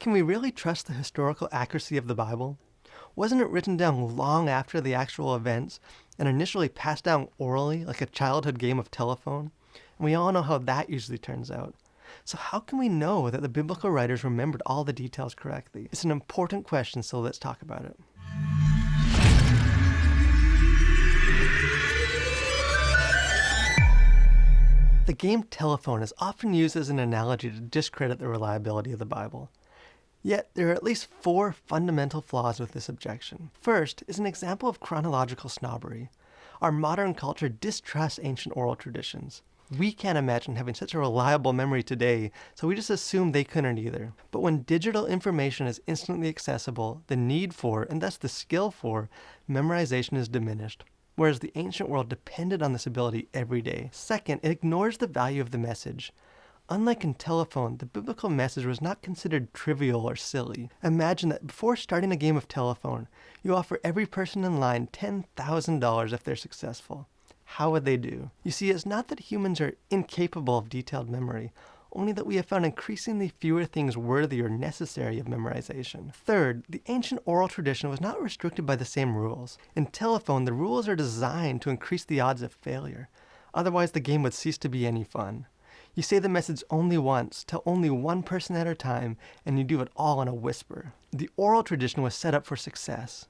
Can we really trust the historical accuracy of the Bible? Wasn't it written down long after the actual events and initially passed down orally like a childhood game of telephone? And we all know how that usually turns out. So how can we know that the biblical writers remembered all the details correctly? It's an important question, so let's talk about it. The game telephone is often used as an analogy to discredit the reliability of the Bible. Yet, there are at least 4 fundamental flaws with this objection. First is an example of chronological snobbery. Our modern culture distrusts ancient oral traditions. We can't imagine having such a reliable memory today, so we just assume they couldn't either. But when digital information is instantly accessible, the need for, and thus the skill for, memorization is diminished, whereas the ancient world depended on this ability every day. Second, it ignores the value of the message. Unlike in telephone, the biblical message was not considered trivial or silly. Imagine that before starting a game of telephone, you offer every person in line $10,000 if they're successful. How would they do? You see, it's not that humans are incapable of detailed memory, only that we have found increasingly fewer things worthy or necessary of memorization. Third, the ancient oral tradition was not restricted by the same rules. In telephone, the rules are designed to increase the odds of failure. Otherwise, the game would cease to be any fun. You say the message only once, to only one person at a time, and you do it all in a whisper. The oral tradition was set up for success.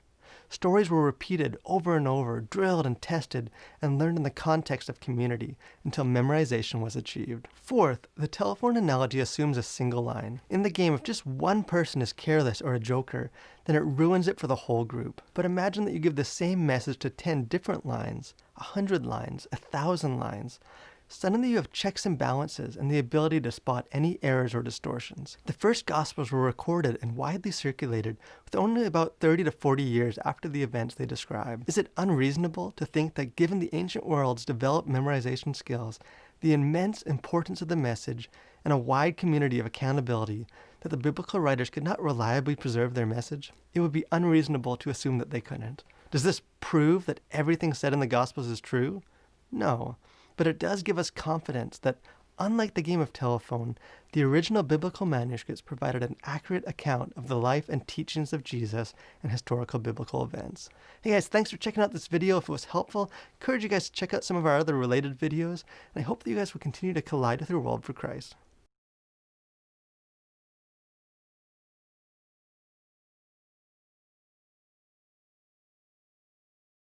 Stories were repeated over and over, drilled and tested, and learned in the context of community until memorization was achieved. Fourth, the telephone analogy assumes a single line. In the game, if just one person is careless or a joker, then it ruins it for the whole group. But imagine that you give the same message to 10 different lines, 100 lines, 1,000 lines. Suddenly you have checks and balances and the ability to spot any errors or distortions. The first Gospels were recorded and widely circulated with only about 30 to 40 years after the events they describe. Is it unreasonable to think that given the ancient world's developed memorization skills, the immense importance of the message, and a wide community of accountability, that the biblical writers could not reliably preserve their message? It would be unreasonable to assume that they couldn't. Does this prove that everything said in the Gospels is true? No. But it does give us confidence that, unlike the game of telephone, the original biblical manuscripts provided an accurate account of the life and teachings of Jesus and historical biblical events. Hey guys, thanks for checking out this video. If it was helpful, I encourage you guys to check out some of our other related videos, and I hope that you guys will continue to collide with your world for Christ.